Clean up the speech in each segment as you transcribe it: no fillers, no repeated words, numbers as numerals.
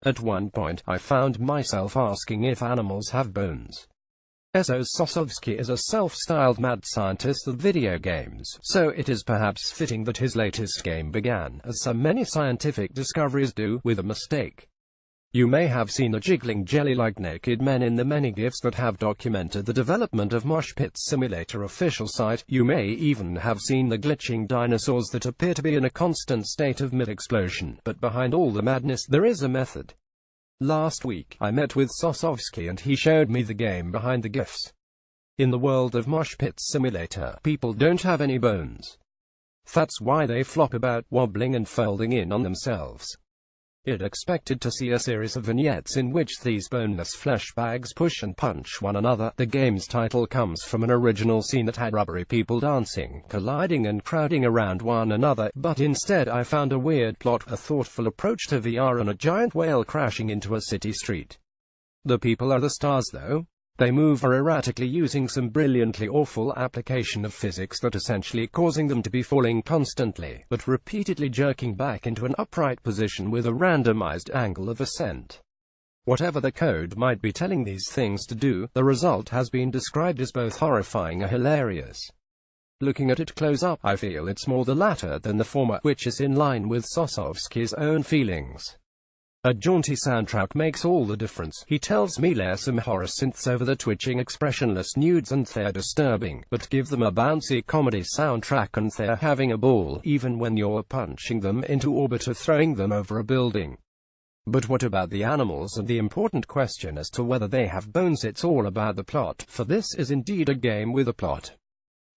At one point, I found myself asking if animals have bones. Sosovsky is a self-styled mad scientist of video games, so it is perhaps fitting that his latest game began, as so many scientific discoveries do, with a mistake. You may have seen the jiggling jelly-like naked men in the many GIFs that have documented the development of Mosh Pit's simulator official site. You may even have seen the glitching dinosaurs that appear to be in a constant state of mid-explosion. But behind all the madness, there is a method. Last week, I met with Sosovsky and he showed me the game behind the GIFs. In the world of Mosh Pit's simulator, people don't have any bones. That's why they flop about, wobbling and folding in on themselves. You'd expected to see a series of vignettes in which these boneless flesh bags push and punch one another. The game's title comes from an original scene that had rubbery people dancing, colliding and crowding around one another, but instead I found a weird plot, a thoughtful approach to VR and a giant whale crashing into a city street. The people are the stars though. They move erratically using some brilliantly awful application of physics that essentially causing them to be falling constantly, but repeatedly jerking back into an upright position with a randomized angle of ascent. Whatever the code might be telling these things to do, the result has been described as both horrifying and hilarious. Looking at it close up, I feel it's more the latter than the former, which is in line with Sosovsky's own feelings. A jaunty soundtrack makes all the difference. He tells me layer some horror synths over the twitching expressionless nudes and they're disturbing, but give them a bouncy comedy soundtrack and they're having a ball, even when you're punching them into orbit or throwing them over a building. But what about the animals and the important question as to whether they have bones? It's all about the plot, for this is indeed a game with a plot.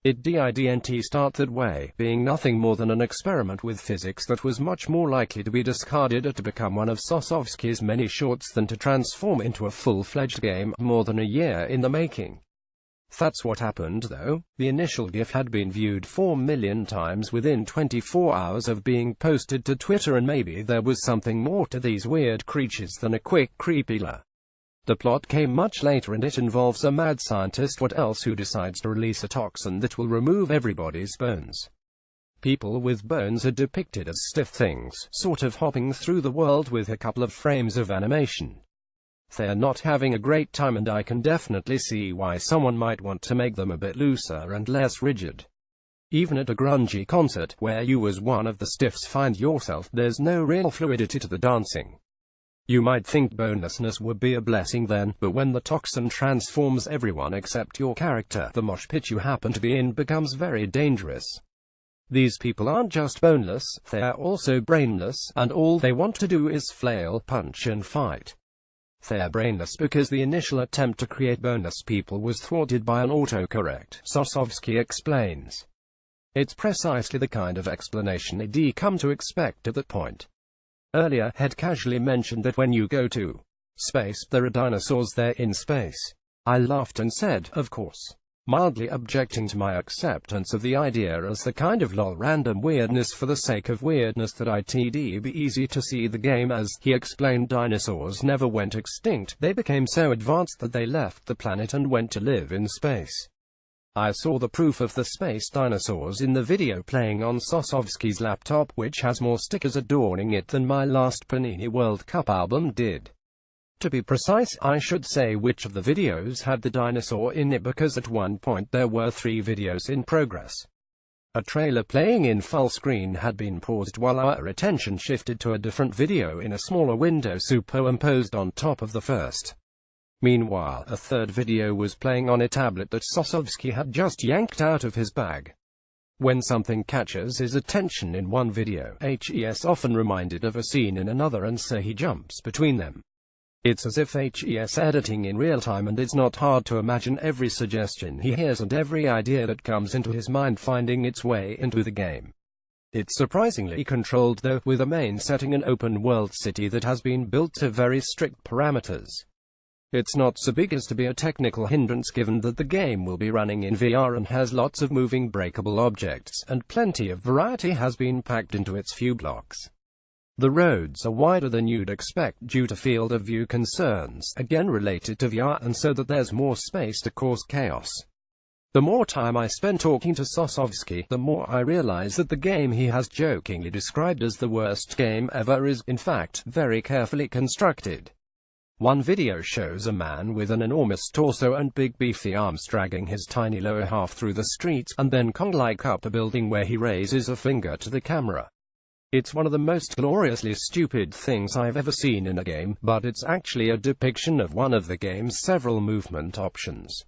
It didn't start that way, being nothing more than an experiment with physics that was much more likely to be discarded or to become one of Sosovsky's many shorts than to transform into a full-fledged game, more than a year in the making. That's what happened though. The initial GIF had been viewed 4 million times within 24 hours of being posted to Twitter, and maybe there was something more to these weird creatures than a quick creepyla. The plot came much later and it involves a mad scientist who decides to release a toxin that will remove everybody's bones. People with bones are depicted as stiff things, sort of hopping through the world with a couple of frames of animation. They're not having a great time, and I can definitely see why someone might want to make them a bit looser and less rigid. Even at a grungy concert, where you as one of the stiffs find yourself, there's no real fluidity to the dancing. You might think bonelessness would be a blessing then, but when the toxin transforms everyone except your character, the mosh pit you happen to be in becomes very dangerous. These people aren't just boneless, they're also brainless, and all they want to do is flail, punch and fight. They're brainless because the initial attempt to create boneless people was thwarted by an autocorrect, Sosovsky explains. It's precisely the kind of explanation I'd come to expect at that point. Earlier, had casually mentioned that when you go to space, there are dinosaurs there in space. I laughed and said, of course, mildly objecting to my acceptance of the idea as the kind of lol random weirdness for the sake of weirdness that it'd be easy to see the game as. He explained dinosaurs never went extinct, they became so advanced that they left the planet and went to live in space. I saw the proof of the space dinosaurs in the video playing on Sosovsky's laptop, which has more stickers adorning it than my last Panini World Cup album did. To be precise, I should say which of the videos had the dinosaur in it, because at one point there were 3 videos in progress. A trailer playing in full screen had been paused while our attention shifted to a different video in a smaller window superimposed on top of the first. Meanwhile, a third video was playing on a tablet that Sosovsky had just yanked out of his bag. When something catches his attention in one video, he's often reminded of a scene in another, and so he jumps between them. It's as if he's editing in real time, and it's not hard to imagine every suggestion he hears and every idea that comes into his mind finding its way into the game. It's surprisingly controlled though, with a main setting an open-world city that has been built to very strict parameters. It's not so big as to be a technical hindrance given that the game will be running in VR and has lots of moving breakable objects, and plenty of variety has been packed into its few blocks. The roads are wider than you'd expect due to field of view concerns, again related to VR, and so that there's more space to cause chaos. The more time I spend talking to Sosovsky, the more I realize that the game he has jokingly described as the worst game ever is, in fact, very carefully constructed. One video shows a man with an enormous torso and big beefy arms dragging his tiny lower half through the streets, and then Kong-like up a building where he raises a finger to the camera. It's one of the most gloriously stupid things I've ever seen in a game, but it's actually a depiction of one of the game's several movement options.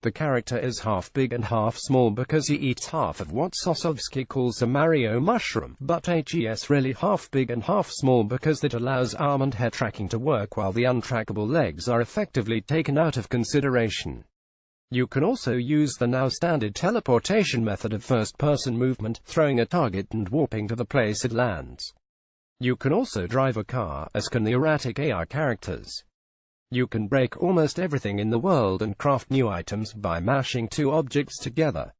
The character is half big and half small because he eats half of what Sosovsky calls a Mario mushroom, but he's really half big and half small because it allows arm and head tracking to work while the untrackable legs are effectively taken out of consideration. You can also use the now standard teleportation method of first-person movement, throwing a target and warping to the place it lands. You can also drive a car, as can the erratic AI characters. You can break almost everything in the world and craft new items by mashing two objects together.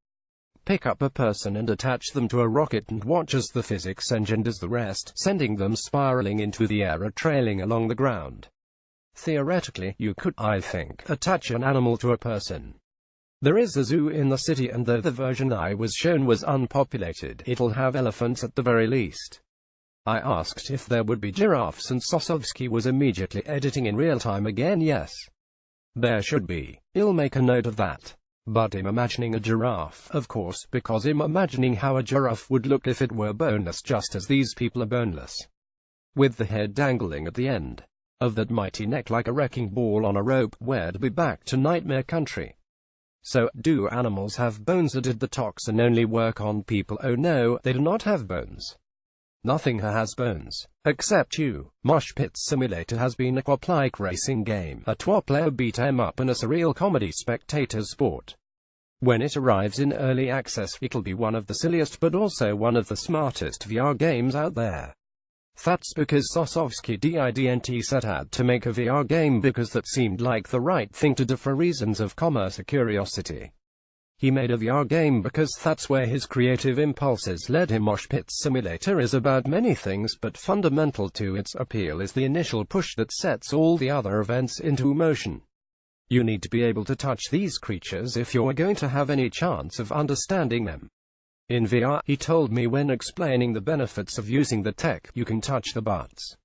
Pick up a person and attach them to a rocket and watch as the physics engine does the rest, sending them spiraling into the air or trailing along the ground. Theoretically, you could, I think, attach an animal to a person. There is a zoo in the city, and though the version I was shown was unpopulated, it'll have elephants at the very least. I asked if there would be giraffes, and Sosovsky was immediately editing in real time again. Yes. There should be. I'll make a note of that. But I'm imagining a giraffe, of course, because I'm imagining how a giraffe would look if it were boneless, just as these people are boneless. With the head dangling at the end of that mighty neck like a wrecking ball on a rope. We'd be back to Nightmare Country. So, do animals have bones, or did the toxin only work on people? Oh no, they do not have bones. Nothing has bones, except you. Mosh Pit Simulator has been a quap-like racing game, a 12-player beat-em-up and a surreal comedy spectator sport. When it arrives in early access, it'll be one of the silliest but also one of the smartest VR games out there. That's because Sosovsky didn't set out to make a VR game because that seemed like the right thing to do for reasons of commerce or curiosity. He made a VR game because that's where his creative impulses led him. Mosh Pit Simulator is about many things, but fundamental to its appeal is the initial push that sets all the other events into motion. You need to be able to touch these creatures if you're going to have any chance of understanding them. In VR, he told me when explaining the benefits of using the tech, you can touch the butts,